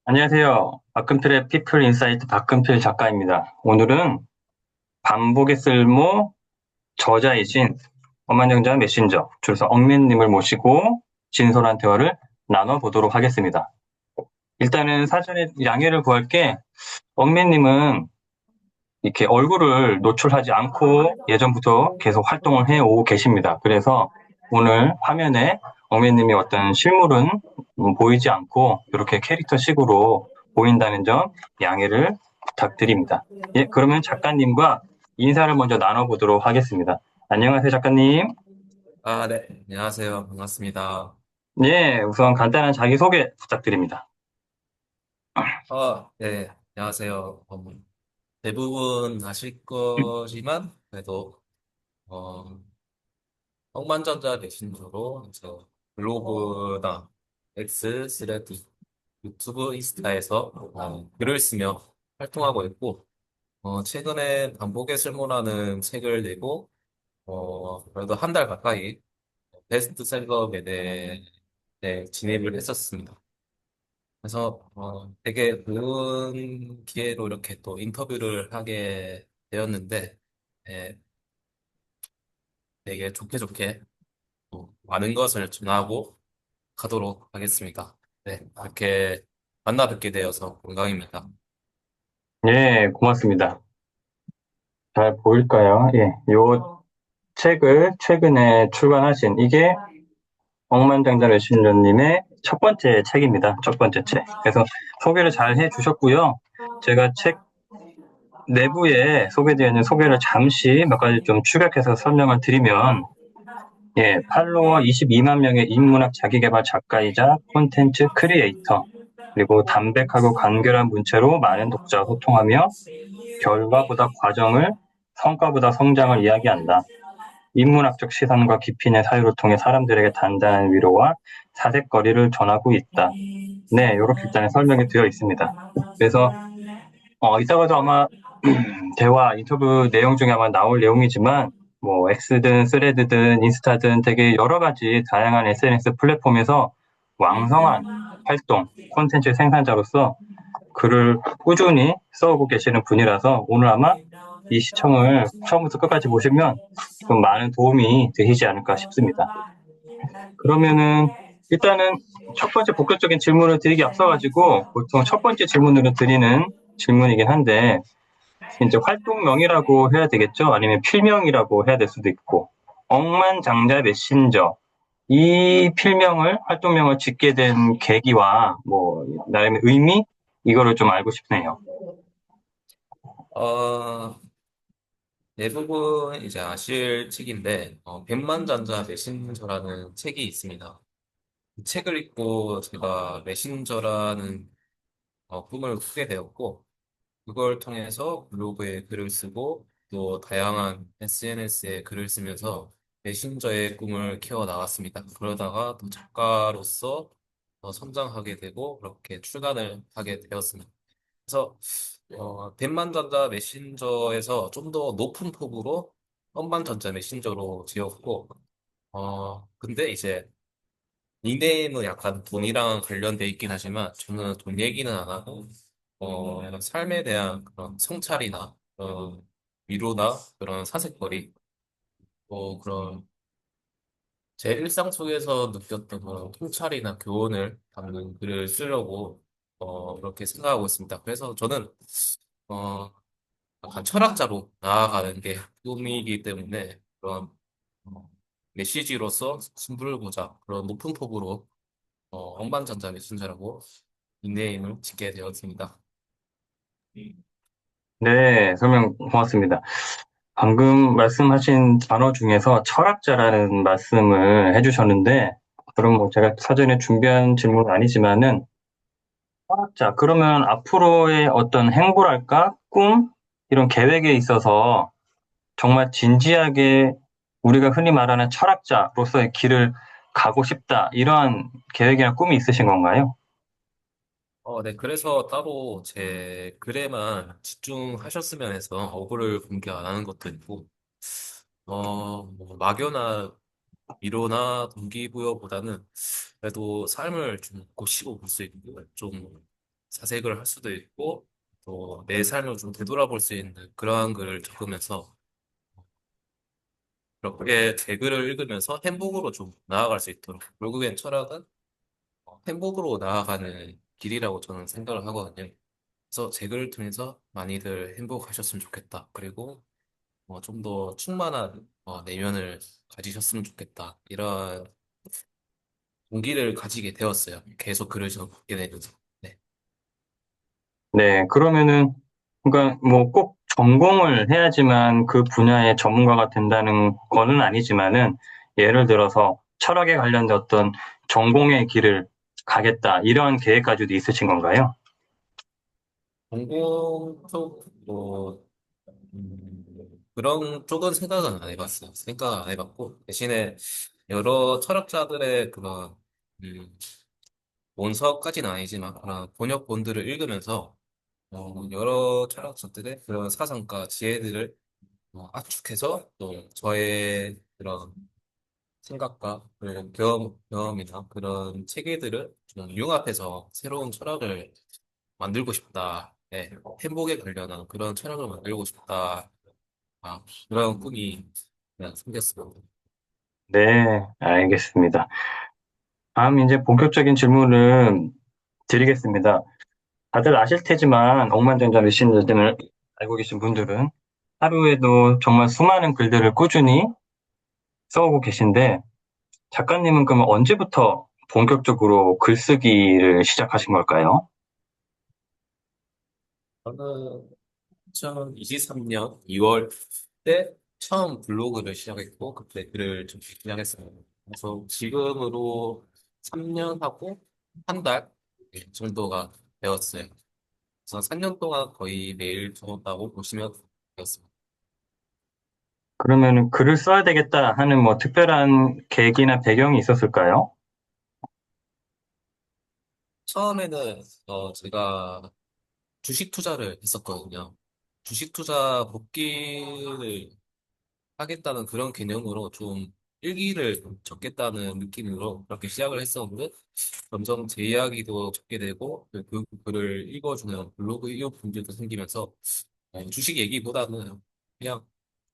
안녕하세요. 박근필의 피플 인사이트 박근필 작가입니다. 오늘은 반복의 쓸모 저자이신 억만장자 메신저, 줄여서 억맨님을 모시고 진솔한 대화를 나눠보도록 하겠습니다. 일단은 사전에 양해를 구할게. 억맨님은 이렇게 얼굴을 노출하지 않고 예전부터 계속 활동을 해오고 계십니다. 그래서 오늘 화면에 억맨님의 어떤 실물은 보이지 않고 이렇게 캐릭터식으로 보인다는 점 양해를 부탁드립니다. 예, 그러면 작가님과 인사를 먼저 나눠보도록 하겠습니다. 안녕하세요, 작가님. 아, 네. 안녕하세요. 반갑습니다. 예, 우선 간단한 자기소개 부탁드립니다. 네. 안녕하세요. 대부분 아실 거지만, 그래도, 어, 억만장자 메신저로 이제 블로그나 X, 스레드, 유튜브, 인스타에서 글을 쓰며 활동하고 있고, 최근에 반복의 실무라는 책을 내고, 그래도 한 달 가까이 베스트셀러 매대에 진입을 했었습니다. 그래서 되게 좋은 기회로 이렇게 또 인터뷰를 하게 되었는데 예, 되게 좋게 좋게 또 많은 것을 전하고 가도록 하겠습니다. 네, 이렇게 만나 뵙게 되어서 영광입니다. 예, 고맙습니다. 잘 보일까요? 예, 요 책을 최근에 출간하신 이게 억만장자 메신저님의 첫 번째 책입니다. 첫 번째 책. 그래서 소개를 잘 해주셨고요. 제가 책 내부에 소개되어 있는 소개를 잠시 몇 가지 좀 축약해서 설명을 드리면, 예, 팔로워 22만 명의 인문학 자기계발 작가이자 콘텐츠 크리에이터, 그리고 담백하고 간결한 문체로 많은 독자와 소통하며 결과보다 과정을, 성과보다 성장을 이야기한다. 인문학적 시선과 깊이 있는 사유를 통해 사람들에게 단단한 위로와 사색거리를 전하고 있다. 네, 이렇게 일단 설명이 되어 있습니다. 그래서 이따가도 아마 대화 인터뷰 내용 중에 아마 나올 내용이지만 뭐 X든 스레드든 인스타든 되게 여러 가지 다양한 SNS 플랫폼에서 왕성한 활동, 콘텐츠 생산자로서 글을 꾸준히 써오고 계시는 분이라서 오늘 아마 이 시청을 처음부터 끝까지 보시면 좀 많은 도움이 되시지 않을까 싶습니다. 그러면은 일단은 첫 번째 본격적인 질문을 드리기 앞서가지고 보통 첫 번째 질문으로 드리는 질문이긴 한데 이제 활동명이라고 해야 되겠죠? 아니면 필명이라고 해야 될 수도 있고 억만장자 메신저 이 필명을 활동명을 짓게 된 계기와 뭐 나름의 의미 이거를 좀 알고 싶네요. 어, 대부분 이제 아실 책인데 백만장자 메신저라는 책이 있습니다. 그 책을 읽고 제가 메신저라는 꿈을 꾸게 되었고 그걸 통해서 블로그에 글을 쓰고 또 다양한 SNS에 글을 쓰면서 메신저의 꿈을 키워 나갔습니다. 그러다가 또 작가로서 성장하게 되고 그렇게 출간을 하게 되었습니다. 그래서 백만전자 메신저에서 좀 더 높은 폭으로億만전자 메신저로 지었고 근데 이제 닉네임은 약간 돈이랑 관련돼 있긴 하지만 저는 돈 얘기는 안 하고 약간 삶에 대한 그런 성찰이나 위로나 그런 사색거리 그런 제 일상 속에서 느꼈던 그런 통찰이나 교훈을 담는 글을 쓰려고 그렇게 생각하고 있습니다. 그래서 저는 어, 약간 철학자로 나아가는 게 꿈이기 때문에 그런 어, 메시지로서 승부를 보자 그런 높은 폭으로 억만장자 메신저라고 닉네임을 짓게 되었습니다. 네, 설명 고맙습니다. 방금 말씀하신 단어 중에서 철학자라는 말씀을 해주셨는데 그럼 뭐 제가 사전에 준비한 질문은 아니지만은 철학자 그러면 앞으로의 어떤 행보랄까 꿈 이런 계획에 있어서 정말 진지하게 우리가 흔히 말하는 철학자로서의 길을 가고 싶다. 이러한 계획이나 꿈이 있으신 건가요? 네. 그래서 따로 제 글에만 집중하셨으면 해서 어글을 공개 안 하는 것도 있고, 뭐 막연한 위로나 동기부여보다는 그래도 삶을 좀 고시고 볼 수 있고, 좀 사색을 할 수도 있고, 또 내 삶을 좀 되돌아볼 수 있는 그러한 글을 적으면서, 그렇게 대글을 읽으면서 행복으로 좀 나아갈 수 있도록. 결국엔 철학은 행복으로 나아가는 길이라고 저는 생각을 하거든요. 그래서 제 글을 통해서 많이들 행복하셨으면 좋겠다. 그리고 좀 더 충만한 내면을 가지셨으면 좋겠다. 이런 동기를 가지게 되었어요. 계속 글을 적게 되면서. 네. 네, 그러면은, 그러니까 뭐 꼭 전공을 해야지만 그 분야의 전문가가 된다는 거는 아니지만은, 예를 들어서 철학에 관련된 어떤 전공의 길을 가겠다, 이런 계획까지도 있으신 건가요? 전공 쪽, 그런 쪽은 생각은 안 해봤어요. 생각 안 해봤고, 대신에 여러 철학자들의 그런, 음, 원서까지는 아니지만, 그런 번역본들을 읽으면서, 여러 철학자들의 그런 사상과 지혜들을 압축해서 또 저의 그런 생각과 그런 경험이나 그런 체계들을 좀 융합해서 새로운 철학을 만들고 싶다. 네, 행복에 관련한 그런 철학을 만들고 싶다. 그런 꿈이 그냥 생겼습니다. 네, 알겠습니다. 다음 이제 본격적인 질문을 드리겠습니다. 다들 아실 테지만 억만장자 시인을 알고 계신 분들은 하루에도 정말 수많은 글들을 꾸준히 써오고 계신데 작가님은 그러면 언제부터 본격적으로 글쓰기를 시작하신 걸까요? 저는 2023년 2월 때 처음 블로그를 시작했고 그때 글을 좀 쓰기 시작했어요. 그래서 지금으로 3년하고 한 달 정도가 되었어요. 그래서 3년 동안 거의 매일 적었다고 보시면 되었습니다. 그러면 글을 써야 되겠다 하는 뭐 특별한 계기나 배경이 있었을까요? 처음에는 제가 주식 투자를 했었거든요. 주식 투자 복귀를 하겠다는 그런 개념으로 좀 일기를 적겠다는 느낌으로 그렇게 시작을 했었는데 점점 제 이야기도 적게 되고 그 글을 읽어주는 블로그 이웃분들도 생기면서 주식 얘기보다는 그냥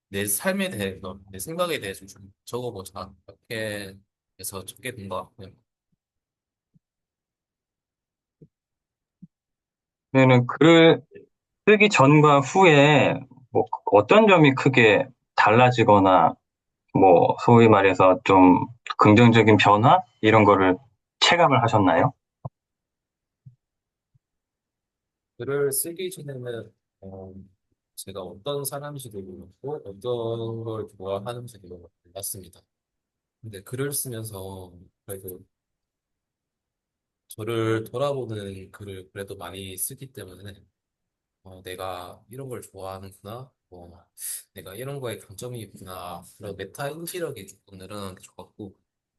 내 삶에 대해서 내 생각에 대해서 좀 적어보자 이렇게 해서 적게 된 것 같고요. 그러면 글을 쓰기 전과 후에 뭐 어떤 점이 크게 달라지거나 뭐 소위 말해서 좀 긍정적인 변화 이런 거를 체감을 하셨나요? 글을 쓰기 전에는 어, 제가 어떤 사람인지도 몰랐고 어떤 걸 좋아하는지도 몰랐습니다. 근데 글을 쓰면서 그래도 저를 돌아보는 글을 그래도 많이 쓰기 때문에 내가 이런 걸 좋아하는구나, 내가 이런 거에 강점이 있구나 그런 메타 인지력이 조금 늘어나는 게 좋았고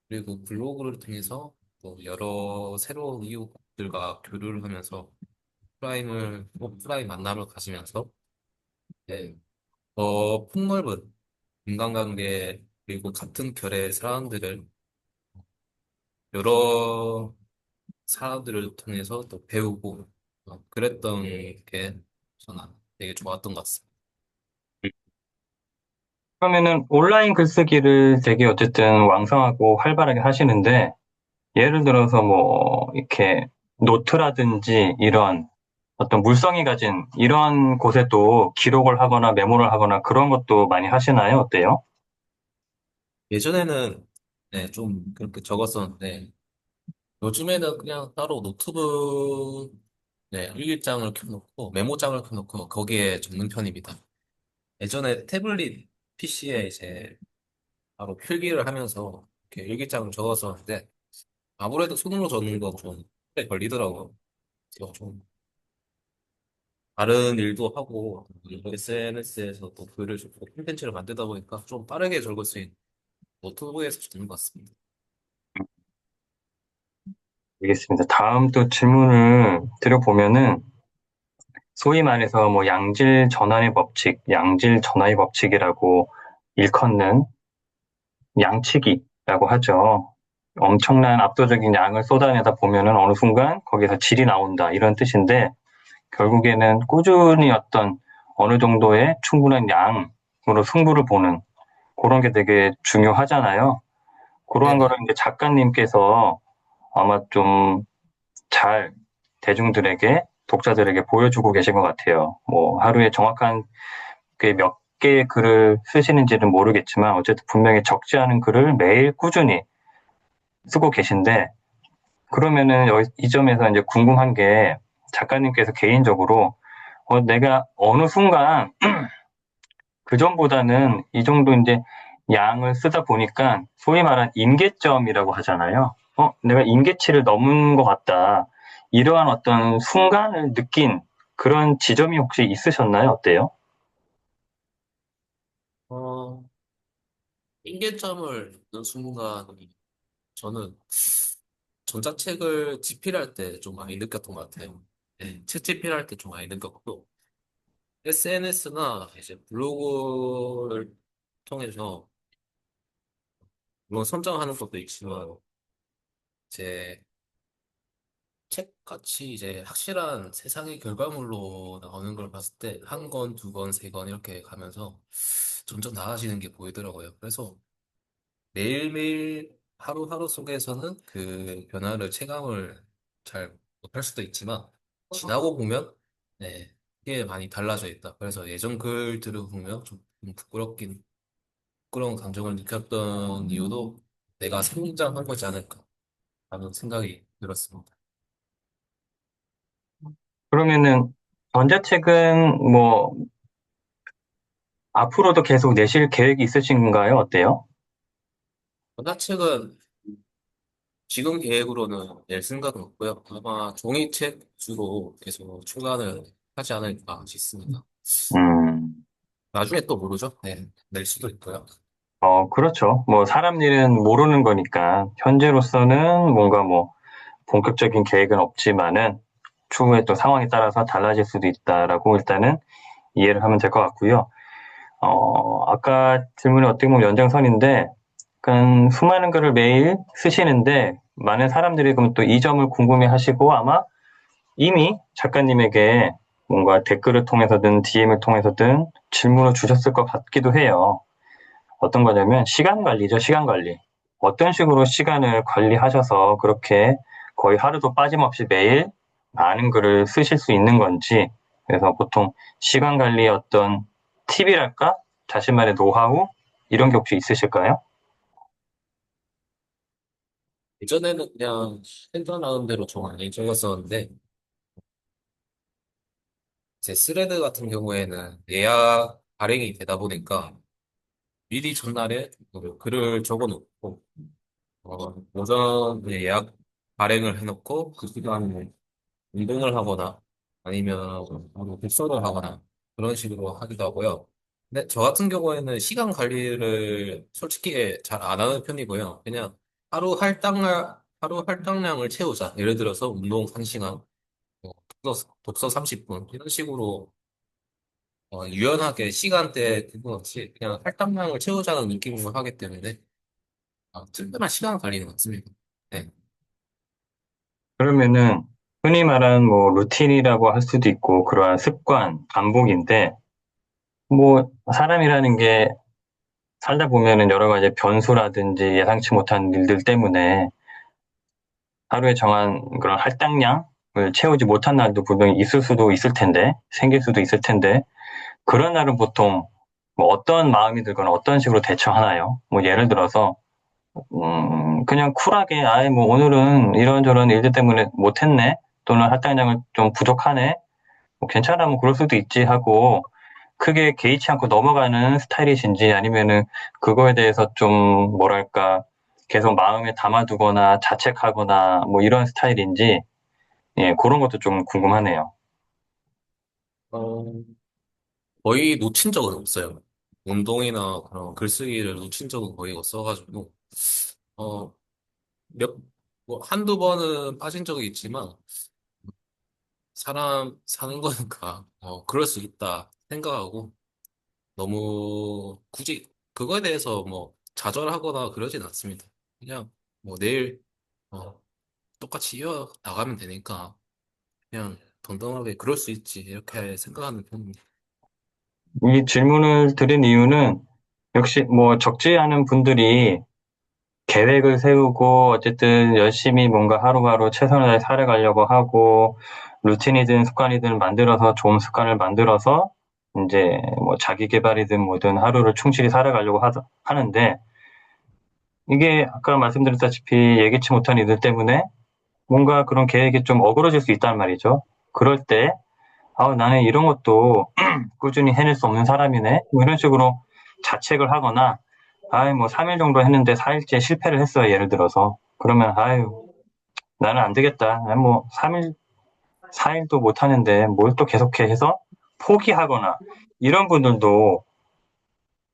그리고 블로그를 통해서 또 여러 새로운 이웃들과 교류를 하면서 오프라인 만남을 가지면서 네, 더 폭넓은 인간관계 그리고 같은 결의 사람들을 여러 사람들을 통해서 또 배우고 그랬던 게 저는 되게 좋았던 것 같습니다. 그러면은 온라인 글쓰기를 되게 어쨌든 왕성하고 활발하게 하시는데 예를 들어서 뭐 이렇게 노트라든지 이런 어떤 물성이 가진 이런 곳에도 기록을 하거나 메모를 하거나 그런 것도 많이 하시나요? 어때요? 예전에는 네, 좀 그렇게 적었었는데 요즘에는 그냥 따로 노트북 네, 일기장을 켜놓고 메모장을 켜놓고 거기에 적는 편입니다. 예전에 태블릿 PC에 이제 바로 필기를 하면서 이렇게 일기장을 적었었는데 아무래도 손으로 적는 건 좀 오래 걸리더라고요. 그래서 좀 다른 일도 하고 SNS에서 또 글을 적고 콘텐츠를 만들다 보니까 좀 빠르게 적을 수 있는 노트북에서 적는 것 같습니다. 알겠습니다. 다음 또 질문을 드려보면은 소위 말해서 뭐 양질 전환의 법칙, 양질 전환의 법칙이라고 일컫는 양치기라고 하죠. 엄청난 압도적인 양을 쏟아내다 보면은 어느 순간 거기서 질이 나온다 이런 뜻인데 결국에는 꾸준히 어떤 어느 정도의 충분한 양으로 승부를 보는 그런 게 되게 중요하잖아요. 그러한 거를 네네. 이제 작가님께서 아마 좀 잘 대중들에게 독자들에게 보여주고 계신 것 같아요. 뭐 하루에 정확한 그 몇 개의 글을 쓰시는지는 모르겠지만 어쨌든 분명히 적지 않은 글을 매일 꾸준히 쓰고 계신데 그러면은 이 점에서 이제 궁금한 게 작가님께서 개인적으로 내가 어느 순간 그 전보다는 이 정도 이제 양을 쓰다 보니까 소위 말한 임계점이라고 하잖아요. 내가 임계치를 넘은 것 같다. 이러한 어떤 순간을 느낀 그런 지점이 혹시 있으셨나요? 어때요? 어, 인계점을 넣는 순간, 저는 전자책을 집필할 때 좀 많이 느꼈던 것 같아요. 네, 책 집필할 때 좀 많이 느꼈고, SNS나 이제 블로그를 통해서, 물론 선정하는 것도 있지만, 제 책같이 이제 확실한 세상의 결과물로 나오는 걸 봤을 때, 한 권, 두 권, 세 권 이렇게 가면서 점점 나아지는 게 보이더라고요. 그래서 매일매일 하루하루 속에서는 그 변화를 체감을 잘 못할 수도 있지만, 지나고 보면, 네, 이게 많이 달라져 있다. 그래서 예전 글들을 보면 좀 부끄러운 감정을 느꼈던 이유도 내가 성장한 거지 않을까 하는 생각이 들었습니다. 그러면은 전자책은 뭐 앞으로도 계속 내실 계획이 있으신가요? 어때요? 전자책은 지금 계획으로는 낼 생각은 없고요. 아마 종이책 주로 계속 출간을 하지 않을까 싶습니다. 음, 나중에 또 모르죠? 네, 낼 수도 있고요. 그렇죠. 뭐 사람 일은 모르는 거니까 현재로서는 뭔가 뭐 본격적인 계획은 없지만은 추후에 또 상황에 따라서 달라질 수도 있다라고 일단은 이해를 하면 될 것 같고요. 아까 질문이 어떻게 보면 연장선인데, 약간 수많은 글을 매일 쓰시는데, 많은 사람들이 그럼 또 이 점을 궁금해 하시고 아마 이미 작가님에게 뭔가 댓글을 통해서든 DM을 통해서든 질문을 주셨을 것 같기도 해요. 어떤 거냐면 시간 관리죠, 시간 관리. 어떤 식으로 시간을 관리하셔서 그렇게 거의 하루도 빠짐없이 매일 많은 글을 쓰실 수 있는 건지, 그래서 보통 시간 관리의 어떤 팁이랄까? 자신만의 노하우? 이런 게 혹시 있으실까요? 예전에는 그냥 생각나는 대로 좀 많이 적었었는데, 제 스레드 같은 경우에는 예약 발행이 되다 보니까 미리 전날에 그 글을 적어 놓고, 오전에 예약 발행을 해놓고 그 시간에 운동을 하거나 아니면 뭐 독서를 하거나 그런 식으로 하기도 하고요. 근데 저 같은 경우에는 시간 관리를 솔직히 잘 안 하는 편이고요. 그냥 하루 할당량을 채우자. 예를 들어서 운동 1시간, 독서 30분 이런 식으로 유연하게 시간대 그거 없이 그냥 할당량을 채우자는 느낌으로 하기 때문에 특별한 시간 관리는 없습니다. 네. 그러면은 흔히 말하는 뭐 루틴이라고 할 수도 있고 그러한 습관, 반복인데 뭐 사람이라는 게 살다 보면은 여러 가지 변수라든지 예상치 못한 일들 때문에 하루에 정한 그런 할당량을 채우지 못한 날도 분명히 있을 수도 있을 텐데, 생길 수도 있을 텐데, 그런 날은 보통 뭐 어떤 마음이 들거나 어떤 식으로 대처하나요? 뭐 예를 들어서, 그냥 쿨하게, 아예 뭐 오늘은 이런저런 일들 때문에 못했네? 또는 할당량을 좀 부족하네? 뭐 괜찮아, 뭐 그럴 수도 있지 하고, 크게 개의치 않고 넘어가는 스타일이신지 아니면은 그거에 대해서 좀 뭐랄까 계속 마음에 담아두거나 자책하거나 뭐 이런 스타일인지 예, 그런 것도 좀 궁금하네요. 어, 거의 놓친 적은 없어요. 운동이나 그런 글쓰기를 놓친 적은 거의 없어가지고, 어, 몇, 뭐, 한두 번은 빠진 적이 있지만, 사람 사는 거니까, 그럴 수 있다 생각하고, 너무 굳이 그거에 대해서 뭐 좌절하거나 그러진 않습니다. 그냥 뭐 내일 어, 똑같이 이어 나가면 되니까 그냥 덤덤하게 그럴 수 있지 이렇게 생각하는 편입니다. 이 질문을 드린 이유는 역시 뭐 적지 않은 분들이 계획을 세우고 어쨌든 열심히 뭔가 하루하루 최선을 다해 살아가려고 하고 루틴이든 습관이든 만들어서 좋은 습관을 만들어서 이제 뭐 자기 개발이든 뭐든 하루를 충실히 살아가려고 하는데 이게 아까 말씀드렸다시피 예기치 못한 일들 때문에 뭔가 그런 계획이 좀 어그러질 수 있단 말이죠. 그럴 때 나는 이런 것도 꾸준히 해낼 수 없는 사람이네. 뭐 이런 식으로 자책을 하거나, 뭐 3일 정도 했는데 4일째 실패를 했어요. 예를 들어서. 그러면, 나는 안 되겠다. 난 뭐 3일, 4일도 못 하는데 뭘 또 계속해 해서 포기하거나, 이런 분들도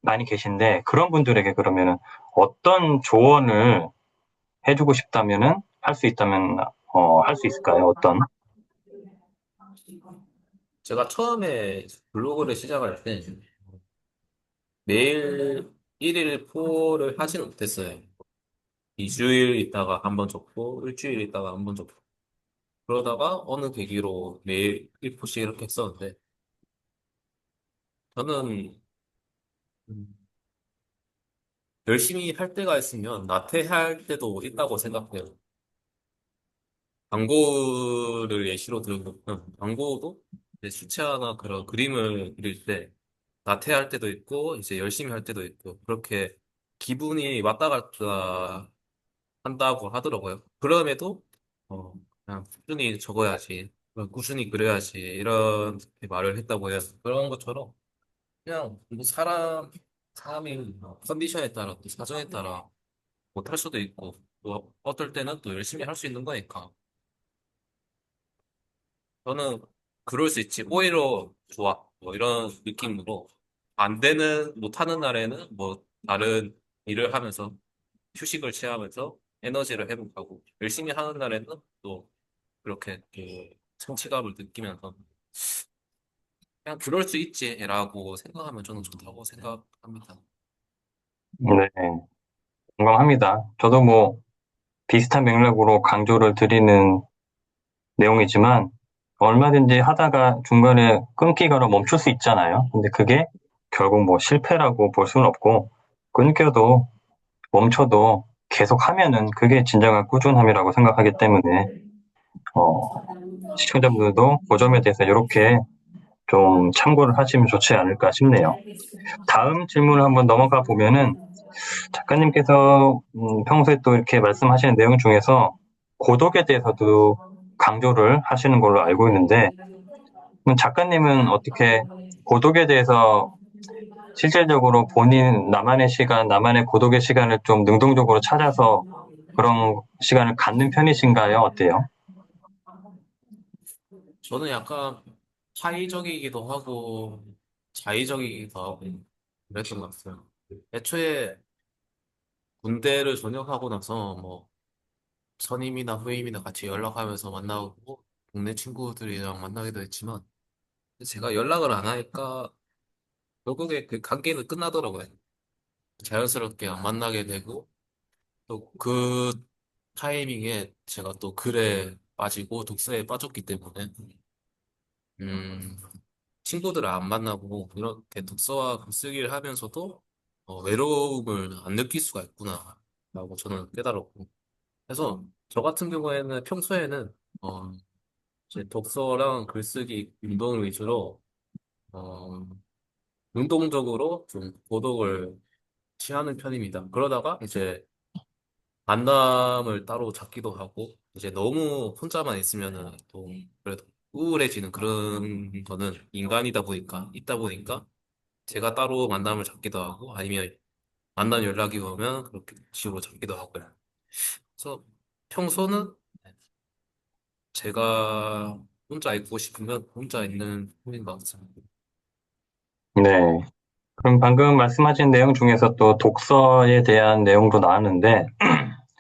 많이 계신데, 그런 분들에게 그러면은 어떤 조언을 해주고 싶다면은, 할 수 있다면, 할 수 있을까요? 어떤? 제가 처음에 블로그를 시작할 때 매일 1일 포를 하지는 못했어요. 2주일 있다가 한 번 접고 일주일 있다가 한 번 접고 그러다가 어느 계기로 매일 1포씩 이렇게 했었는데 저는 음, 열심히 할 때가 있으면 나태할 때도 있다고 생각해요. 광고를 예시로 들면 광고도 이제 수채화나 그런 그림을 그릴 때 나태할 때도 있고 이제 열심히 할 때도 있고 그렇게 기분이 왔다 갔다 한다고 하더라고요. 그럼에도 어, 그냥 꾸준히 적어야지, 꾸준히 그려야지 이런 말을 했다고 해요. 그런 것처럼 그냥 뭐 사람이 뭐 컨디션에 따라 또 사정에 따라 못할 수도 있고 또 어떨 때는 또 열심히 할 수 있는 거니까 저는 그럴 수 있지 오히려 좋아 뭐 이런 느낌으로 안 되는 못하는 날에는 뭐 다른 일을 하면서 휴식을 취하면서 에너지를 회복하고 열심히 하는 날에는 또 그렇게 그 성취감을 느끼면서 그냥 그럴 수 있지라고 생각하면 저는 좋다고 생각합니다. 네, 공감합니다. 저도 뭐 비슷한 맥락으로 강조를 드리는 내용이지만 얼마든지 하다가 중간에 끊기거나 멈출 수 있잖아요. 근데 그게 결국 뭐 실패라고 볼 수는 없고 끊겨도 멈춰도 계속 하면은 그게 진정한 꾸준함이라고 생각하기 때문에 어, 시청자분들도 그 점에 대해서 이렇게 좀 참고를 하시면 좋지 않을까 싶네요. 다음 질문을 한번 넘어가 보면은 작가님께서 평소에 또 이렇게 말씀하시는 내용 중에서 고독에 대해서도 강조를 하시는 걸로 알고 있는데 그럼 작가님은 어떻게 고독에 대해서 실질적으로 본인 나만의 시간, 나만의 고독의 시간을 좀 능동적으로 찾아서 그런 시간을 갖는 편이신가요? 어때요? 저는 약간 파이적이기도 하고 자의적이기도 하고 그랬던 것 같아요. 애초에 군대를 전역하고 나서 뭐 선임이나 후임이나 같이 연락하면서 만나고 동네 친구들이랑 만나기도 했지만 제가 연락을 안 하니까 결국에 그 관계는 끝나더라고요. 자연스럽게 안 만나게 되고 또 그 타이밍에 제가 또 글에 빠지고 독서에 빠졌기 때문에 음, 친구들을 안 만나고 이렇게 독서와 글쓰기를 하면서도 외로움을 안 느낄 수가 있구나 라고 저는 깨달았고 그래서 저 같은 경우에는 평소에는 어, 이제 독서랑 글쓰기 운동을 위주로 어, 능동적으로 좀 고독을 취하는 편입니다. 그러다가 이제 만남을 따로 잡기도 하고, 이제 너무 혼자만 있으면은 또 그래도 우울해지는 그런 거는 인간이다 보니까, 있다 보니까 제가 따로 만남을 잡기도 하고, 아니면 만남 연락이 오면 그렇게 식으로 잡기도 하고요. 그래서 평소는 제가 혼자 있고 싶으면 혼자 있는 편인 것 같습니다. 네. 그럼 방금 말씀하신 내용 중에서 또 독서에 대한 내용도 나왔는데,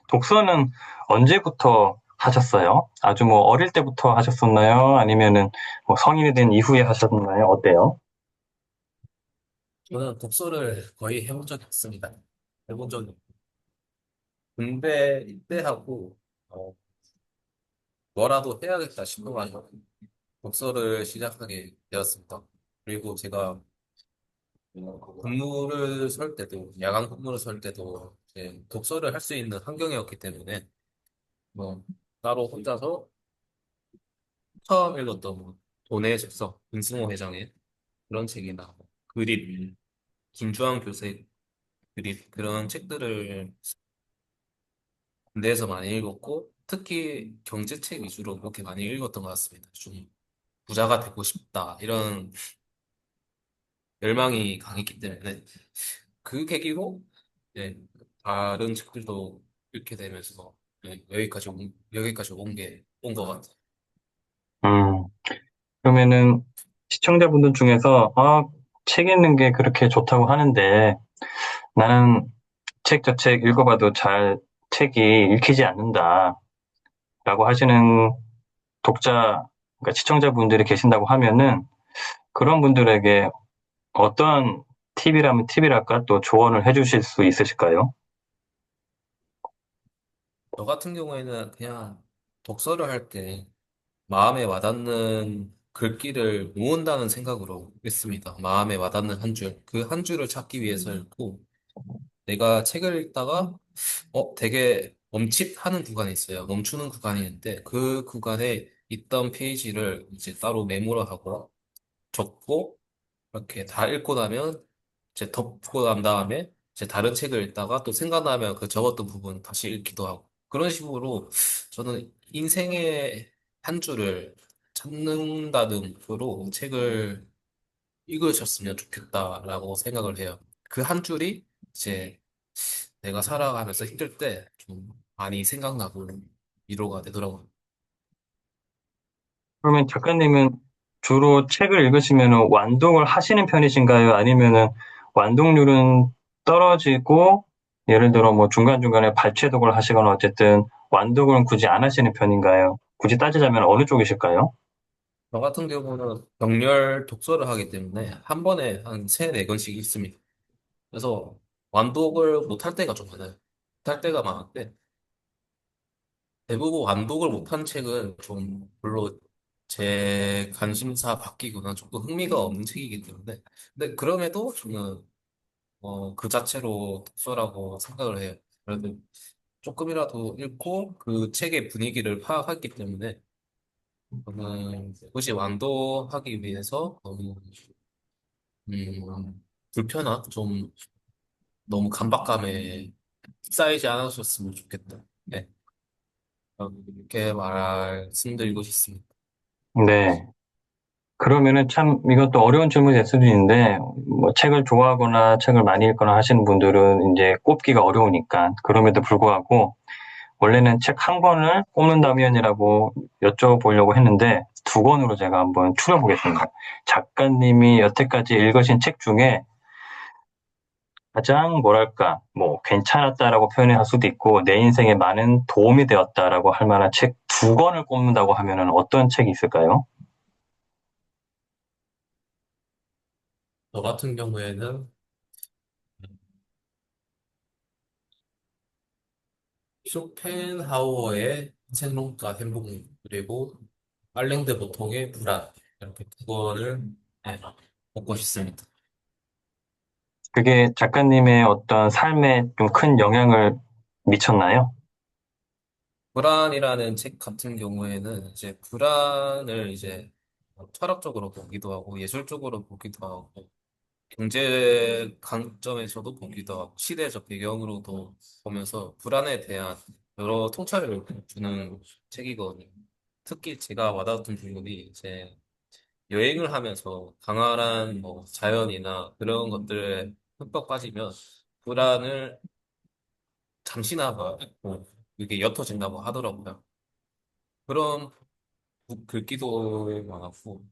독서는 언제부터 하셨어요? 아주 뭐 어릴 때부터 하셨었나요? 아니면은 뭐 성인이 된 이후에 하셨나요? 어때요? 저는 독서를 거의 해본 적이 없습니다. 해본 적이 없고. 군대 입대하고 어, 뭐라도 해야겠다 싶어가지고 독서를 시작하게 되었습니다. 그리고 제가 근무를 설 때도, 야간 근무를 설 때도 이제 독서를 할 수 있는 환경이었기 때문에 뭐 따로 혼자서 처음 읽었던 뭐 돈의 습서, 김승호 회장의 그런 책이나 뭐 그립, 김주환 교수의 그립 그런 책들을 군대에서 많이 읽었고 특히 경제책 위주로 그렇게 많이 읽었던 것 같습니다. 좀 부자가 되고 싶다 이런 열망이 강했기 때문에 그 계기로 네, 다른 책들도 읽게 되면서 네, 여기까지 온 것 같아요. 음, 그러면은 시청자분들 중에서, 책 읽는 게 그렇게 좋다고 하는데 나는 책 저 책 읽어봐도 책이 읽히지 않는다. 라고 하시는 그러니까 시청자분들이 계신다고 하면은 그런 분들에게 어떤 팁이라면 팁이랄까 또 조언을 해주실 수 있으실까요? 저 같은 경우에는 그냥 독서를 할 때 마음에 와닿는 글귀를 모은다는 생각으로 읽습니다. 마음에 와닿는 한 줄, 그 한 줄을 찾기 위해서 읽고 내가 책을 읽다가 되게 멈칫하는 구간이 있어요. 멈추는 구간이 있는데 그 구간에 있던 페이지를 이제 따로 메모를 하고 적고 이렇게 다 읽고 나면 이제 덮고 난 다음에 이제 다른 책을 읽다가 또 생각나면 그 적었던 부분 다시 읽기도 하고 그런 식으로 저는 인생의 한 줄을 찾는다는 목표로 책을 읽으셨으면 좋겠다라고 생각을 해요. 그 한 줄이 이제 내가 살아가면서 힘들 때 좀 많이 생각나고 위로가 되더라고요. 그러면 작가님은 주로 책을 읽으시면 완독을 하시는 편이신가요? 아니면은 완독률은 떨어지고 예를 들어 뭐 중간중간에 발췌독을 하시거나 어쨌든 완독은 굳이 안 하시는 편인가요? 굳이 따지자면 어느 쪽이실까요? 저 같은 경우는 격렬 독서를 하기 때문에 한 번에 한 세네 권씩 읽습니다. 그래서 완독을 못할 때가 좀 많아요. 못할 때가 많은데 대부분 완독을 못한 책은 좀 별로 제 관심사 바뀌거나 조금 흥미가 없는 책이기 때문에 근데 그럼에도 저는 그 자체로 독서라고 생각을 해요. 그래도 조금이라도 읽고 그 책의 분위기를 파악했기 때문에 저는 굳이 완독하기 위해서 너무 불편한 좀 너무 간박감에 쌓이지 않으셨으면 좋겠다. 네, 이렇게 말씀드리고 싶습니다. 네. 그러면은 참 이것도 어려운 질문이 될 수도 있는데 뭐 책을 좋아하거나 책을 많이 읽거나 하시는 분들은 이제 꼽기가 어려우니까 그럼에도 불구하고 원래는 책 한 권을 꼽는다면이라고 여쭤보려고 했는데 두 권으로 제가 한번 추려보겠습니다. 작가님이 여태까지 읽으신 책 중에 가장 뭐랄까 뭐 괜찮았다라고 표현할 수도 있고 내 인생에 많은 도움이 되었다라고 할 만한 책 두 권을 꼽는다고 하면은 어떤 책이 있을까요? 저 같은 경우에는 쇼펜하우어의 생론가 행복 그리고 알랭드 보통의 불안 이렇게 두 권을 네, 뽑고 싶습니다. 그게 작가님의 어떤 삶에 좀 큰 영향을 미쳤나요? 불안이라는 책 같은 경우에는 이제 불안을 이제 철학적으로 보기도 하고 예술적으로 보기도 하고 경제 관점에서도 보기도 하고 시대적 배경으로도 보면서 불안에 대한 여러 통찰을 주는 책이거든요. 특히 제가 와닿았던 부분이 이제 여행을 하면서 강한 뭐 자연이나 그런 것들에 흠뻑 빠지면 불안을 잠시나마 뭐 이게 옅어진다고 하더라고요. 그런 글귀도 많았고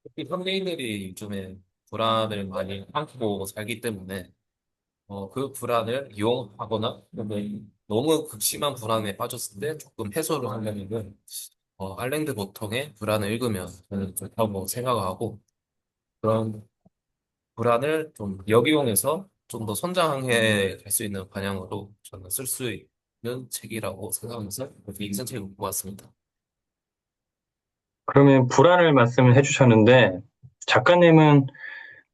특히 현대인들이 요즘에 불안을 많이 안고 살기 때문에 그 불안을 이용하거나 또는 너무 극심한 불안에 빠졌을 때 조금 해소를 하려면은 알랭드 보통의 불안을 읽으면 저는 좋다고 생각하고 그런 불안을 좀 역이용해서 좀 더 성장해 갈 수 있는 방향으로 저는 쓸 수 책이라고 생각하면서 인생 책을 뽑았습니다. 그러면 불안을 말씀을 해주셨는데, 작가님은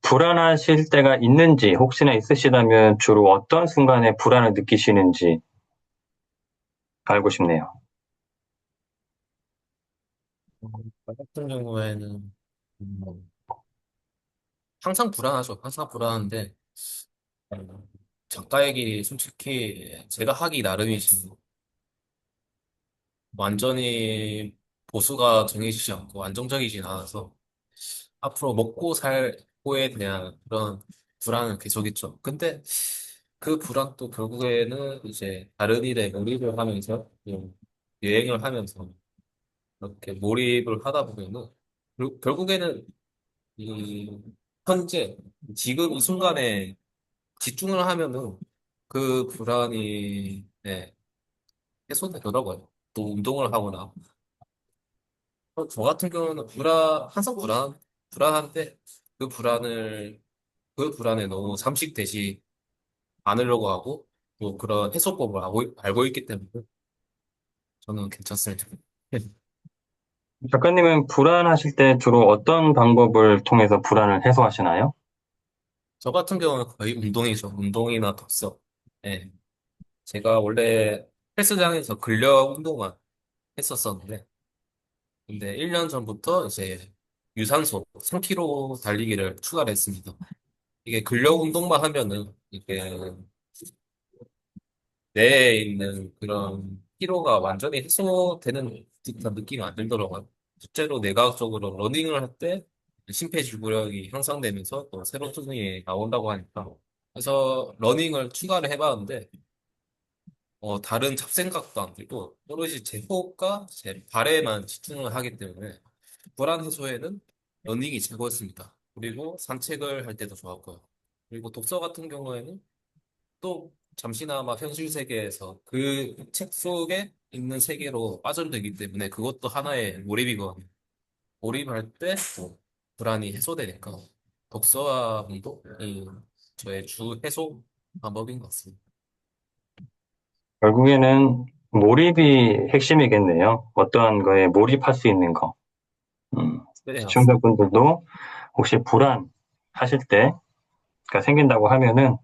불안하실 때가 있는지, 혹시나 있으시다면 주로 어떤 순간에 불안을 느끼시는지 알고 싶네요. 저 같은 경우에는 뭐 항상 불안하죠. 항상 불안한데 작가에게 솔직히 제가 하기 나름이지 완전히 보수가 정해지지 않고 안정적이진 않아서 앞으로 먹고 살 거에 대한 그런 불안은 계속 있죠. 근데 그 불안도 결국에는 이제 다른 일에 몰입을 하면서 여행을 하면서 이렇게 몰입을 하다 보면은 결국에는 이 현재 지금 이 순간에 집중을 하면은 그 불안이 네, 해소되더라고요. 또 운동을 하거나 저 같은 경우는 항상 불안한데 그 불안을 그 불안에 너무 잠식되지 않으려고 하고 또 그런 해소법을 알고 있기 때문에 저는 괜찮습니다. 작가님은 불안하실 때 주로 어떤 방법을 통해서 불안을 해소하시나요? 저 같은 경우는 거의 운동이죠. 운동이나 독서. 네. 제가 원래 헬스장에서 근력 운동만 했었었는데 근데 1년 전부터 이제 유산소 3km 달리기를 추가를 했습니다. 이게 근력 운동만 하면은 이게 뇌에 있는 그런 피로가 완전히 해소되는 듯한 느낌이 안 들더라고요. 실제로 내과학적으로 러닝을 할 때 심폐지구력이 향상되면서 또 세로토닌이 나온다고 하니까 그래서 러닝을 추가를 해봤는데 다른 잡생각도 안 들고 오롯이 제 호흡과 제 발에만 집중을 하기 때문에 불안 해소에는 러닝이 최고였습니다. 그리고 산책을 할 때도 좋았고요. 그리고 독서 같은 경우에는 또 잠시나마 현실 세계에서 그 책 속에 있는 세계로 빠져들기 때문에 그것도 하나의 몰입이거든요. 몰입할 때 또 불안이 해소되니까 독서와 운동이 저의 주 해소 방법인 것 같습니다. 결국에는 몰입이 핵심이겠네요. 어떠한 거에 몰입할 수 있는 거. 네, 맞습니다. 시청자분들도 혹시 불안하실 때가 생긴다고 하면은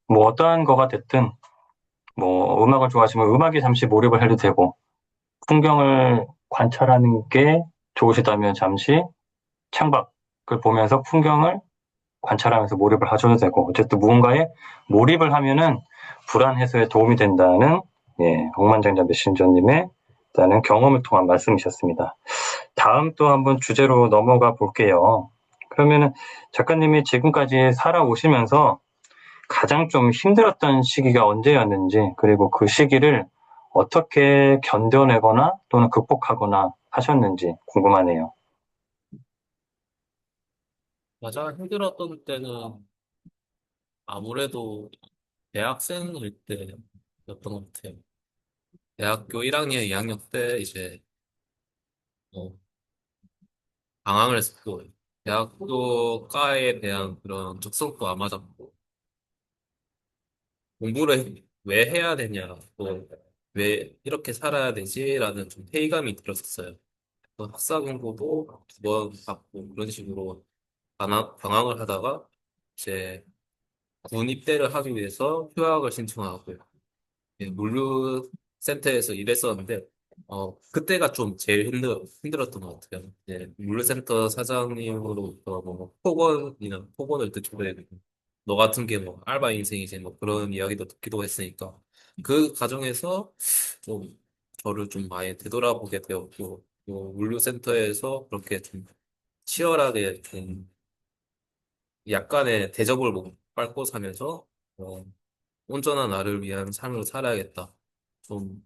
뭐 어떠한 거가 됐든 뭐 음악을 좋아하시면 음악에 잠시 몰입을 해도 되고 풍경을 관찰하는 게 좋으시다면 잠시 창밖을 보면서 풍경을 관찰하면서 몰입을 하셔도 되고 어쨌든 무언가에 몰입을 하면은 불안 해소에 도움이 된다는 억만장자 메신저님의 일단은 경험을 통한 말씀이셨습니다. 다음 또 한번 주제로 넘어가 볼게요. 그러면은 작가님이 지금까지 살아오시면서 가장 좀 힘들었던 시기가 언제였는지, 그리고 그 시기를 어떻게 견뎌내거나 또는 극복하거나 하셨는지 궁금하네요. 가장 힘들었던 때는 아무래도 대학생일 때였던 것 같아요. 대학교 1학년, 2학년 때 이제 어, 방황을 했었고, 대학교 과에 대한 그런 적성도 안 맞았고, 공부를 왜 해야 되냐, 또 왜 이렇게 살아야 되지라는 좀 회의감이 들었었어요. 또 학사 공부도 2번 받고 그런 식으로 방황을 하다가 이제 군 입대를 하기 위해서 휴학을 신청하고 물류센터에서 일했었는데, 그때가 좀 제일 힘들었던 것 같아요. 물류센터 사장님으로부터 뭐, 폭언을 듣기도 했고, 너 같은 게 뭐, 알바 인생이지, 뭐, 그런 이야기도 듣기도 했으니까, 그 과정에서 좀, 저를 좀 많이 되돌아보게 되었고, 또 물류센터에서 그렇게 좀 치열하게 좀 약간의 대접을 못 받고 사면서, 어, 온전한 나를 위한 삶을 살아야겠다. 좀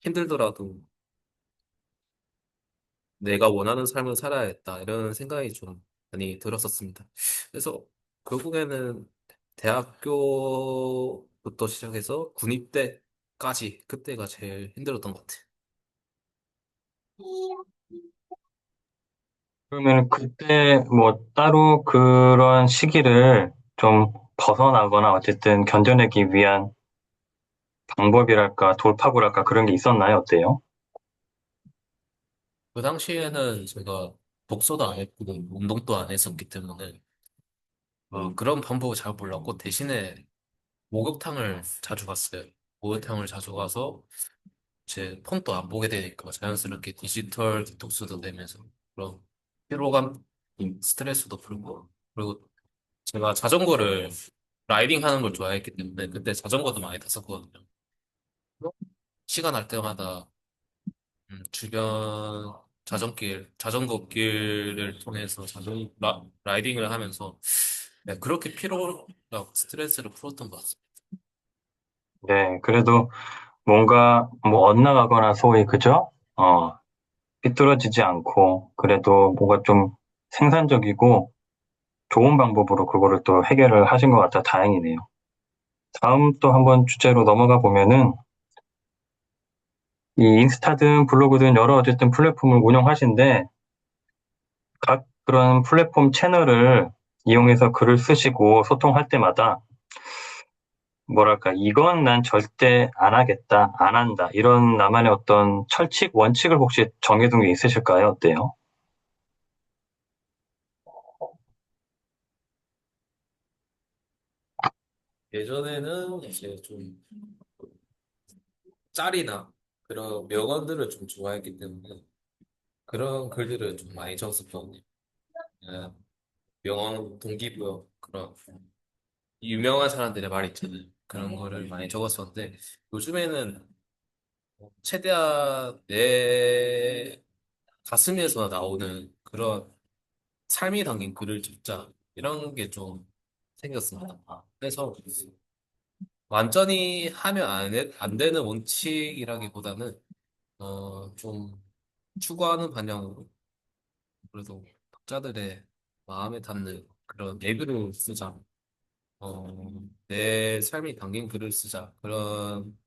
힘들더라도 내가 원하는 삶을 살아야겠다. 이런 생각이 좀 많이 들었었습니다. 그래서 결국에는 대학교부터 시작해서 군입대까지 그때가 제일 힘들었던 것 같아요. 그러면 그때 뭐 따로 그런 시기를 좀 벗어나거나 어쨌든 견뎌내기 위한 방법이랄까, 돌파구랄까, 그런 게 있었나요? 어때요? 그 당시에는 제가 독서도 안 했고 운동도 안 했었기 때문에 그런 방법을 잘 몰랐고 대신에 목욕탕을 자주 갔어요. 목욕탕을 자주 가서 제 폰도 안 보게 되니까 자연스럽게 디지털 디톡스도 되면서 그런 피로감, 스트레스도 풀고 그리고 제가 자전거를 라이딩 하는 걸 좋아했기 때문에 그때 자전거도 많이 탔었거든요. 시간 날 때마다 주변 자전거 길을 통해서 라이딩을 하면서 네, 그렇게 피로랑 스트레스를 풀었던 것 같습니다. 네, 그래도 뭔가, 뭐, 엇나가거나 소위, 그죠? 삐뚤어지지 않고, 그래도 뭔가 좀 생산적이고 좋은 방법으로 그거를 또 해결을 하신 것 같아 다행이네요. 다음 또 한번 주제로 넘어가 보면은, 이 인스타든 블로그든 여러 어쨌든 플랫폼을 운영하신데, 각 그런 플랫폼 채널을 이용해서 글을 쓰시고 소통할 때마다 뭐랄까, 이건 난 절대 안 하겠다, 안 한다. 이런 나만의 어떤 철칙, 원칙을 혹시 정해둔 게 있으실까요? 어때요? 예전에는 이제 좀 짤이나 그런 명언들을 좀 좋아했기 때문에 그런 글들을 좀 많이 적었었거든요. 예, 명언, 동기부여 그런 유명한 사람들의 말 있잖아요. 그런 거를 많이 적었었는데 요즘에는 최대한 내 가슴에서 나오는 그런 삶이 담긴 글을 적자 이런 게 좀 생겼습니다. 그래서 완전히 하면 안 되는 원칙이라기보다는 좀 추구하는 방향으로 그래도 독자들의 마음에 닿는 그런 예글을 쓰자. 내 삶이 담긴 글을 쓰자. 그런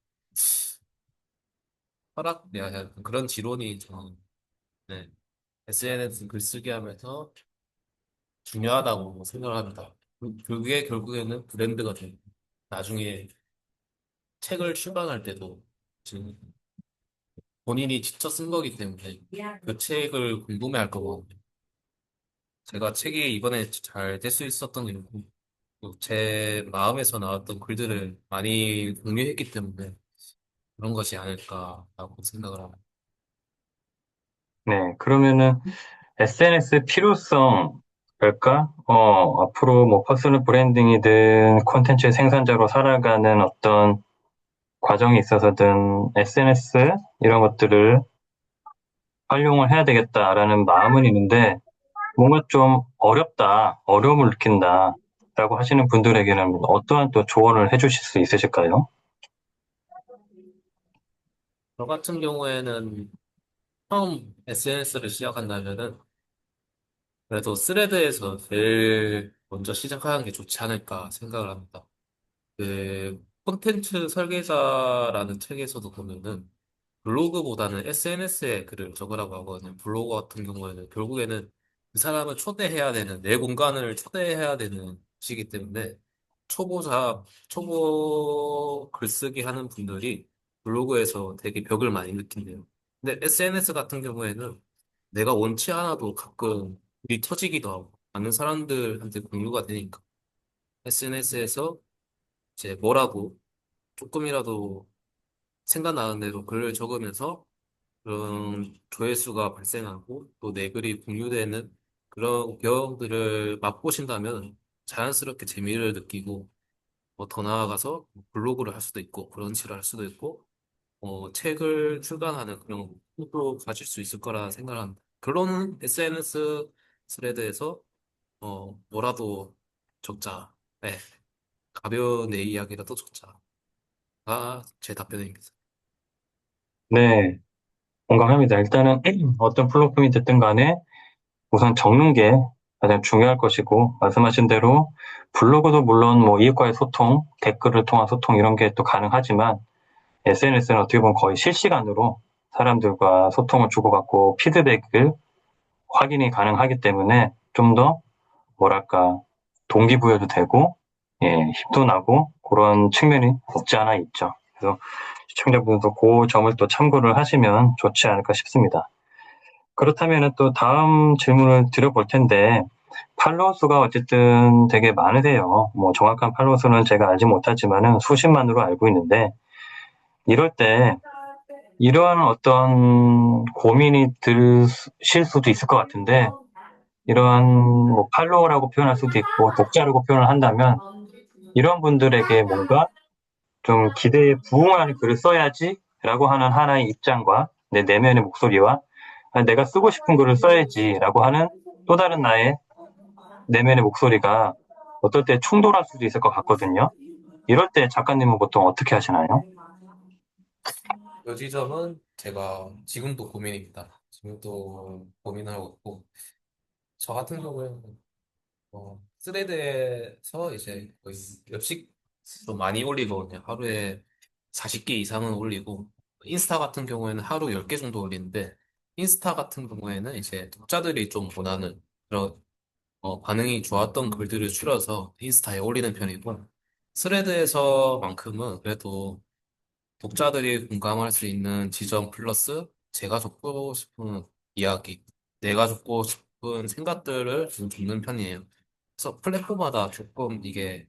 그런 지론이 저는 네, SNS 글쓰기 하면서 중요하다고 생각을 합니다. 그게 결국에는 브랜드가 되고 나중에 책을 출간할 때도 지금 본인이 직접 쓴 거기 때문에 그 책을 궁금해할 거거든요. 제가 책이 이번에 잘 될 수 있었던 이유고 또제 마음에서 나왔던 글들을 많이 공유했기 때문에 그런 것이 아닐까라고 생각을 합니다. 네, 그러면은 SNS 필요성일까? 앞으로 뭐 퍼스널 브랜딩이든 콘텐츠 생산자로 살아가는 어떤 과정에 있어서든 SNS 이런 것들을 활용을 해야 되겠다라는 마음은 있는데 뭔가 좀 어렵다, 어려움을 느낀다 라고 하시는 분들에게는 어떠한 또 조언을 해주실 수 있으실까요? 저 같은 경우에는 처음 SNS를 시작한다면은 그래도 스레드에서 제일 먼저 시작하는 게 좋지 않을까 생각을 합니다. 그 콘텐츠 설계자라는 책에서도 보면은 블로그보다는 SNS에 글을 적으라고 하거든요. 블로그 같은 경우에는 결국에는 그 사람을 초대해야 되는, 내 공간을 초대해야 되는 시기 때문에 초보 글쓰기 하는 분들이 블로그에서 되게 벽을 많이 느낀대요. 근데 SNS 같은 경우에는 내가 원치 않아도 가끔 일이 터지기도 하고, 많은 사람들한테 공유가 되니까 SNS에서 이제 뭐라도 조금이라도 생각나는 대로 글을 적으면서 그런 조회수가 발생하고 또 내 글이 공유되는 그런 경험들을 맛보신다면 자연스럽게 재미를 느끼고 뭐 더 나아가서 블로그를 할 수도 있고 브런치를 할 수도 있고 책을 출간하는 그런 꿈도 가질 수 있을 거라 생각합니다. 결론은 SNS 스레드에서 뭐라도 적자. 네, 가벼운 내 이야기라도 적자가 제 답변입니다. 네, 공감합니다. 일단은 어떤 플랫폼이 됐든 간에 우선 적는 게 가장 중요할 것이고, 말씀하신 대로 블로그도 물론 뭐 이웃과의 소통, 댓글을 통한 소통 이런 게 또 가능하지만 SNS는 어떻게 보면 거의 실시간으로 사람들과 소통을 주고받고 피드백을 확인이 가능하기 때문에 좀 더 뭐랄까 동기부여도 되고 예, 힘도 나고 그런 측면이 없지 않아 있죠. 그래서 시청자분들도 그 점을 또 참고를 하시면 좋지 않을까 싶습니다. 그렇다면 또 다음 질문을 드려볼 텐데, 팔로워 수가 어쨌든 되게 많으세요. 뭐 정확한 팔로워 수는 제가 알지 못하지만은 수십만으로 알고 있는데, 이럴 때 이러한 어떤 고민이 드실 수도 있을 것 같은데, 이러한 뭐 팔로워라고 표현할 수도 있고 독자라고 표현을 한다면 이런 분들에게 뭔가 좀 기대에 부응하는 글을 써야지라고 하는 하나의 입장과 내 내면의 목소리와 내가 쓰고 싶은 글을 써야지라고 하는 또 다른 나의 내면의 목소리가 어떨 때 충돌할 수도 있을 것 같거든요. 이럴 때 작가님은 보통 어떻게 하시나요? 이 지점은 제가 지금도 고민입니다. 지금도 고민하고 있고, 저 같은 경우에는 스레드에서 이제 거의 몇십 좀 많이 올리거든요. 하루에 40개 이상은 올리고, 인스타 같은 경우에는 하루 10개 정도 올리는데, 인스타 같은 경우에는 이제 독자들이 좀 원하는 그런 반응이 좋았던 글들을 추려서 인스타에 올리는 편이고, 스레드에서만큼은 그래도 독자들이 공감할 수 있는 지점 플러스 제가 적고 싶은 이야기, 내가 적고 싶은 생각들을 좀 적는 편이에요. 그래서 플랫폼마다 조금 이게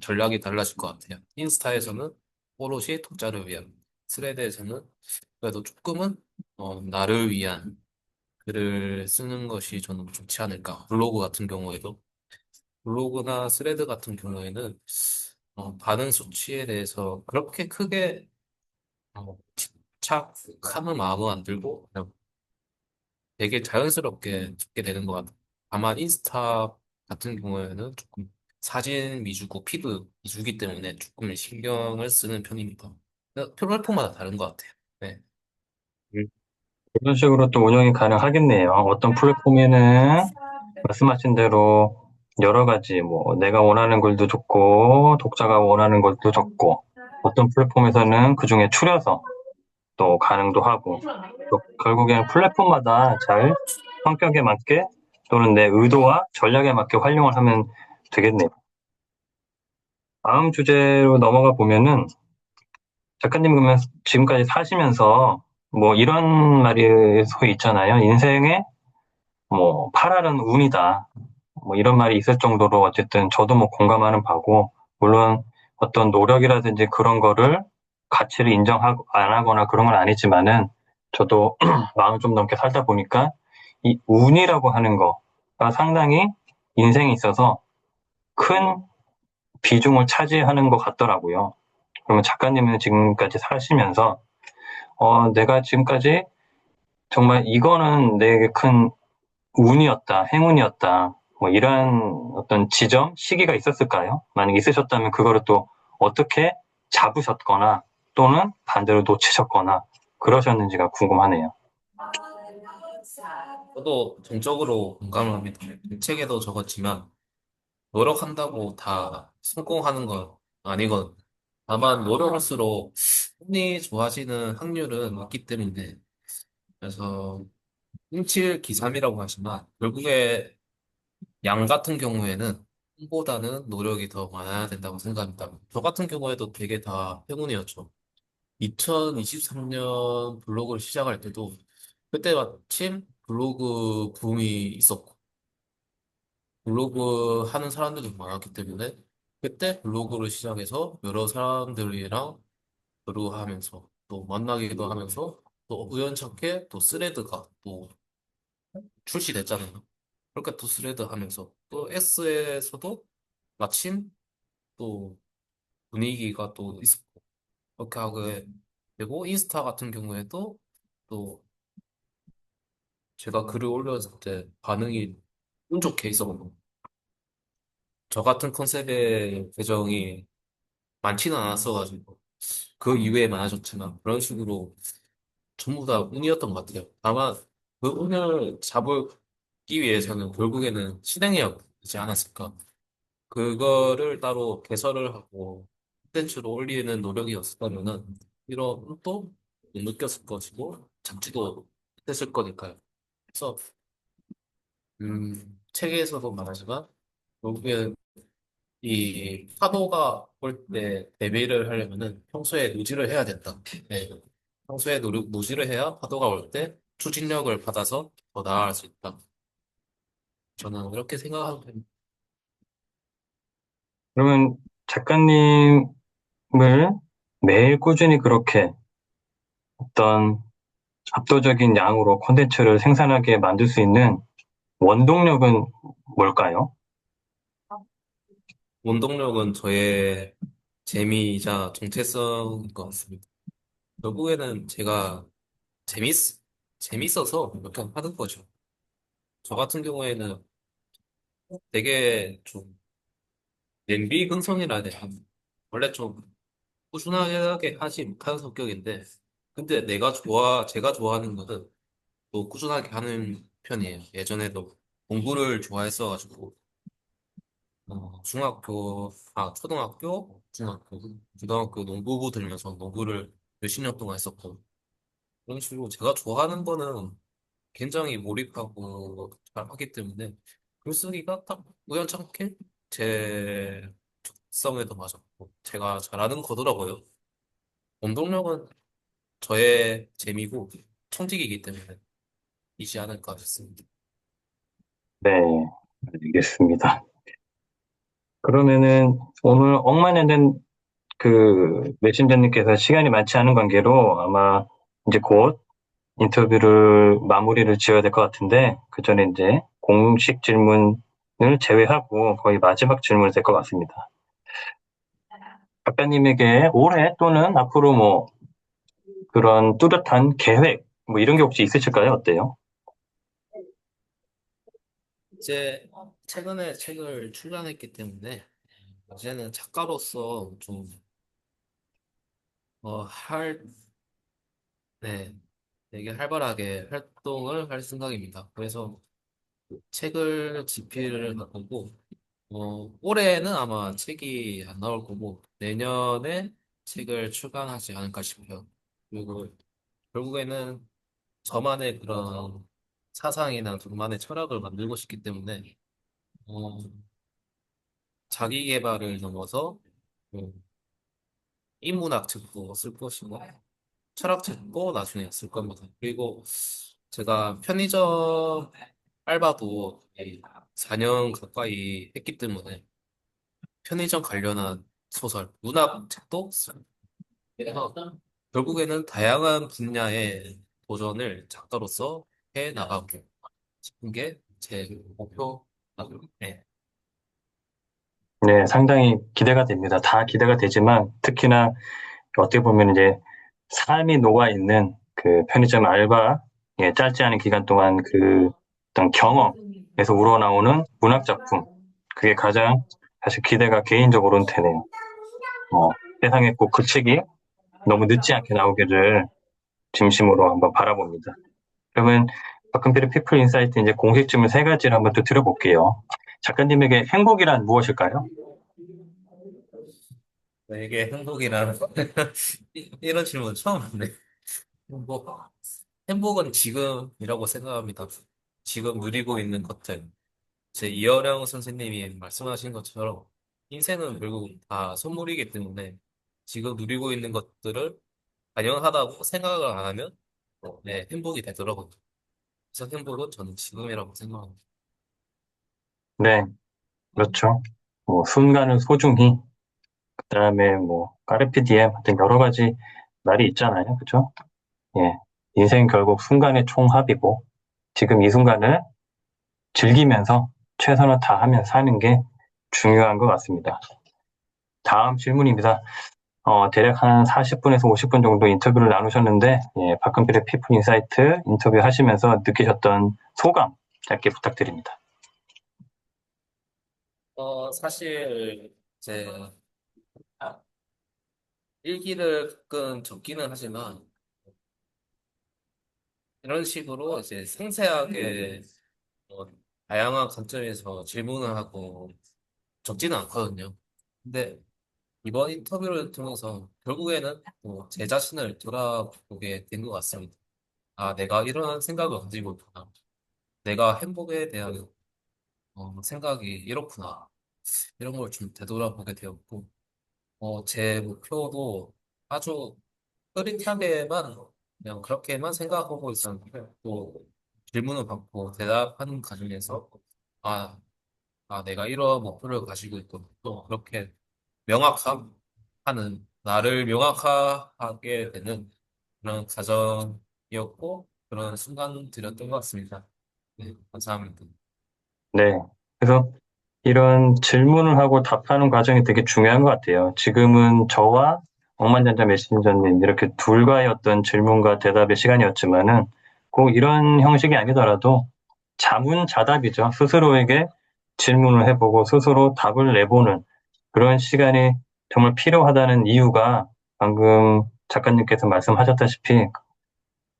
전략이 달라질 것 같아요. 인스타에서는 오롯이 독자를 위한, 스레드에서는 그래도 조금은 나를 위한 글을 쓰는 것이 저는 좋지 않을까. 블로그 같은 경우에도 블로그나 스레드 같은 경우에는 반응 수치에 대해서 그렇게 크게 집착하는 마음은 안 들고 그냥 되게 자연스럽게 찍게 되는 것 같아요. 다만 인스타 같은 경우에는 조금 사진 위주고 피드 위주기 때문에 조금 신경을 쓰는 편입니다. 플랫폼마다 다른 것 같아요. 네. 이런 식으로 또 운영이 가능하겠네요. 어떤 플랫폼에는 말씀하신 대로 여러 가지 뭐 내가 원하는 글도 좋고 독자가 원하는 글도 적고 어떤 플랫폼에서는 그중에 추려서 또 가능도 하고 또 결국에는 플랫폼마다 잘 성격에 맞게 또는 내 의도와 전략에 맞게 활용을 하면 되겠네요. 다음 주제로 넘어가 보면은 작가님 그러면 지금까지 사시면서 뭐 이런 말이 소위 있잖아요. 인생에 뭐 8알은 운이다. 뭐 이런 말이 있을 정도로 어쨌든 저도 뭐 공감하는 바고 물론 어떤 노력이라든지 그런 거를 가치를 인정하고 안 하거나 그런 건 아니지만은 저도 마음을 좀 넘게 살다 보니까 이 운이라고 하는 거가 상당히 인생에 있어서 큰 비중을 차지하는 것 같더라고요. 그러면 작가님은 지금까지 사시면서 내가 지금까지 정말 이거는 내게 큰 운이었다, 행운이었다, 뭐 이런 어떤 지점, 시기가 있었을까요? 만약 있으셨다면 그거를 또 어떻게 잡으셨거나 또는 반대로 놓치셨거나 그러셨는지가 궁금하네요. 저도 정적으로 공감을 합니다. 책에도 적었지만 노력한다고 다 성공하는 건 아니거든요. 다만 노력할수록 운이 좋아지는 확률은 있기 때문에 그래서 17기삼이라고 하지만 결국에 양 같은 경우에는 운보다는 노력이 더 많아야 된다고 생각합니다. 저 같은 경우에도 되게 다 행운이었죠. 2023년 블로그를 시작할 때도 그때 마침 블로그 붐이 있었고 블로그 하는 사람들도 많았기 때문에 그때 블로그를 시작해서 여러 사람들이랑 교류하면서 또 만나기도 하면서 또 우연찮게 또 스레드가 또 출시됐잖아요. 그렇게 또 스레드 하면서 또 S에서도 마침 또 분위기가 또 있었고 그렇게 하게 되고 인스타 같은 경우에도 또 제가 글을 올렸을 때 반응이 운 좋게 있었고 저 같은 컨셉의 계정이 많지는 않았어가지고 그 이외에 많아졌지만 그런 식으로 전부 다 운이었던 것 같아요. 다만 그 운을 잡기 위해서는 결국에는 실행해야 되지 않았을까. 그거를 따로 개설을 하고 콘텐츠로 올리는 노력이었다면은 이런 운도 못 느꼈을 것이고 잡지도 못했을 거니까요. 그래서 책에서도 말하지만 결국에 이 파도가 올 때 대비를 하려면은 평소에 누지를 해야 된다. 네. 평소에 누지를 해야 파도가 올 때 추진력을 받아서 더 나아갈 수 있다. 저는 이렇게 생각하는 편입니다. 그러면 작가님을 매일 꾸준히 그렇게 어떤 압도적인 양으로 콘텐츠를 생산하게 만들 수 있는 원동력은 뭘까요? 원동력은 저의 재미이자 정체성인 것 같습니다. 결국에는 제가 재밌, 재밌어서 이렇게 하는 거죠. 저 같은 경우에는 되게 좀 냄비 근성이라 해야 되나? 원래 좀 꾸준하게 하지 못하는 성격인데, 근데 제가 좋아하는 거는 또 꾸준하게 하는 편이에요. 예전에도 공부를 좋아했어가지고, 초등학교, 중학교, 고등학교 농구부 들면서 농구를 몇십 년 동안 했었고, 그런 식으로 제가 좋아하는 거는 굉장히 몰입하고 잘 하기 때문에 글쓰기가 딱 우연찮게 제 특성에도 맞았고 제가 잘하는 거더라고요. 원동력은 저의 재미고 청직이기 때문에 이지 않을까 싶습니다. 네, 알겠습니다. 그러면은 오늘 억만년된 그 메신저님께서 시간이 많지 않은 관계로 아마 이제 곧 인터뷰를 마무리를 지어야 될 것 같은데 그 전에 이제 공식 질문을 제외하고 거의 마지막 질문이 될 것 같습니다. 작가님에게 올해 또는 앞으로 뭐 그런 뚜렷한 계획 뭐 이런 게 혹시 있으실까요? 어때요? 이제 최근에 책을 출간했기 때문에 이제는 작가로서 좀 할, 네, 되게 활발하게 활동을 할 생각입니다. 그래서 책을 집필을 할 거고, 올해는 아마 책이 안 나올 거고, 내년에 책을 출간하지 않을까 싶어요. 그리고 결국에는 저만의 그런 사상이나 저만의 철학을 만들고 싶기 때문에, 어, 자기 개발을 넘어서, 그 인문학 책도 쓸 것이고, 철학 책도 나중에 쓸 겁니다. 그리고 제가 편의점 알바도 4년 가까이 했기 때문에, 편의점 관련한 소설, 문학 책도 써요. 그래서 결국에는 다양한 분야의 도전을 작가로서 해 나가고 싶은 게 제 목표. 네. 네, 상당히 기대가 됩니다. 다 기대가 되지만 특히나 어떻게 보면 이제 삶이 녹아 있는 그 편의점 알바, 예, 짧지 않은 기간 동안 그 어떤 경험에서 우러나오는 문학 작품, 그게 가장 사실 기대가 개인적으로는 되네요. 세상에 꼭 그 책이 너무 늦지 않게 나오기를 진심으로 한번 바라봅니다. 그러면 박근필의 피플 인사이트 이제 공식 질문 세 가지를 한번 또 드려볼게요. 작가님에게 행복이란 무엇일까요? 내게 행복이란 이런 질문 처음 듣네. 행복. 행복은 지금이라고 생각합니다. 지금 누리고 있는 것들. 제 이어령 선생님이 말씀하신 것처럼 인생은 결국 다 선물이기 때문에 지금 누리고 있는 것들을 당연하다고 생각을 안 하면 네, 행복이 되더라고요. 그래서 행복은 저는 지금이라고 생각합니다. 네, 그렇죠. 뭐 순간을 소중히, 그다음에 뭐 까르페 디엠 같은 여러 가지 말이 있잖아요. 그렇죠? 예. 인생 결국 순간의 총합이고 지금 이 순간을 즐기면서 최선을 다하며 사는 게 중요한 것 같습니다. 다음 질문입니다. 대략 한 40분에서 50분 정도 인터뷰를 나누셨는데, 예, 박근필의 피플 인사이트 인터뷰 하시면서 느끼셨던 소감 짧게 부탁드립니다. 사실 제 일기를 가끔 적기는 하지만 이런 식으로 이제 상세하게 어, 다양한 관점에서 질문을 하고 적지는 않거든요. 근데 이번 인터뷰를 통해서 결국에는 제 자신을 돌아보게 된 것 같습니다. 아, 내가 이런 생각을 가지고 있구나. 내가 행복에 대한 생각이 이렇구나. 이런 걸 좀 되돌아보게 되었고, 제 목표도 아주 흐릿하게만, 그냥 그렇게만 생각하고 있었는데, 또 질문을 받고 대답하는 과정에서, 아, 내가 이런 목표를 가지고 있고, 또 그렇게 명확하는, 나를 명확하게 되는 그런 과정이었고, 그런 순간들이었던 것 같습니다. 네, 감사합니다. 네. 그래서 이런 질문을 하고 답하는 과정이 되게 중요한 것 같아요. 지금은 저와 억만장자 메신저님 이렇게 둘과의 어떤 질문과 대답의 시간이었지만은 꼭 이런 형식이 아니더라도 자문자답이죠. 스스로에게 질문을 해보고 스스로 답을 내보는 그런 시간이 정말 필요하다는 이유가 방금 작가님께서 말씀하셨다시피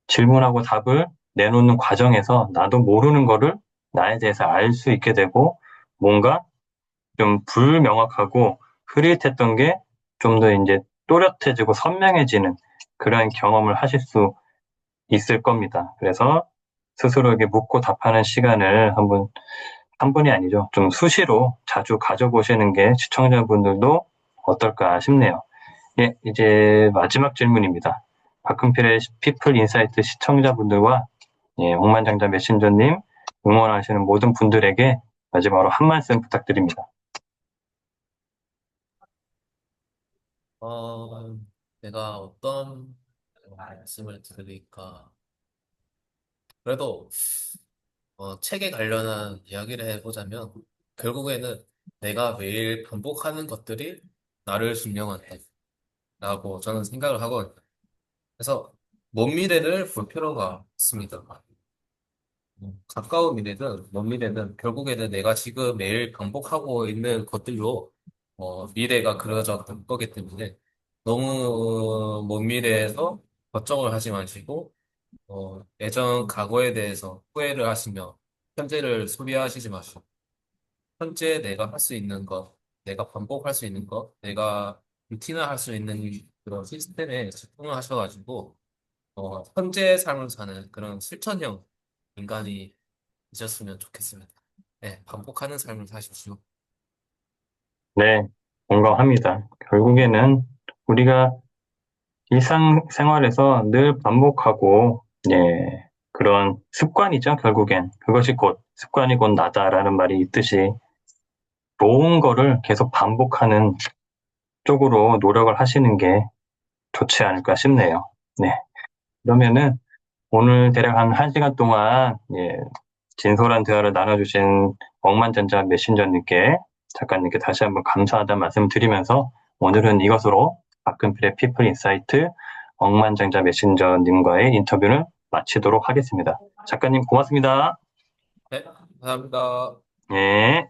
질문하고 답을 내놓는 과정에서 나도 모르는 거를 나에 대해서 알 수 있게 되고 뭔가 좀 불명확하고 흐릿했던 게 좀 더 이제 또렷해지고 선명해지는 그런 경험을 하실 수 있을 겁니다. 그래서 스스로에게 묻고 답하는 시간을 한 번이 아니죠. 좀 수시로 자주 가져보시는 게 시청자분들도 어떨까 싶네요. 예, 이제 마지막 질문입니다. 박근필의 피플 인사이트 시청자분들과 예, 억만장자 메신저님 응원하시는 모든 분들에게 마지막으로 한 말씀 부탁드립니다. 어, 내가 어떤 말씀을 드릴까? 그래도 책에 관련한 이야기를 해보자면 결국에는 내가 매일 반복하는 것들이 나를 증명한다라고 저는 생각을 하거든요. 그래서 먼 미래를 볼 필요가 있습니다. 가까운 미래든 먼 미래든 결국에는 내가 지금 매일 반복하고 있는 것들로 미래가 그려져 갈 거기 때문에 너무 먼 미래에서 걱정을 하지 마시고 예전 과거에 대해서 후회를 하시며 현재를 소비하시지 마시고 현재 내가 할 수 있는 것, 내가 반복할 수 있는 것, 내가 루틴화 할 수 있는 그런 시스템에 집중을 하셔가지고 현재의 삶을 사는 그런 실천형 인간이 되셨으면 좋겠습니다. 네, 반복하는 삶을 사십시오. 네, 공감합니다. 결국에는 우리가 일상생활에서 늘 반복하고, 예, 그런 습관이죠, 결국엔. 그것이 곧, 습관이 곧 나다라는 말이 있듯이, 좋은 거를 계속 반복하는 쪽으로 노력을 하시는 게 좋지 않을까 싶네요. 네. 그러면은, 오늘 대략 한 1시간 동안, 예, 진솔한 대화를 나눠주신 억만전자 메신저님께, 작가님께 다시 한번 감사하다는 말씀 드리면서, 오늘은 이것으로 박근필의 피플 인사이트 억만장자 메신저님과의 인터뷰를 마치도록 하겠습니다. 작가님 고맙습니다. 네, 감사합니다. 예.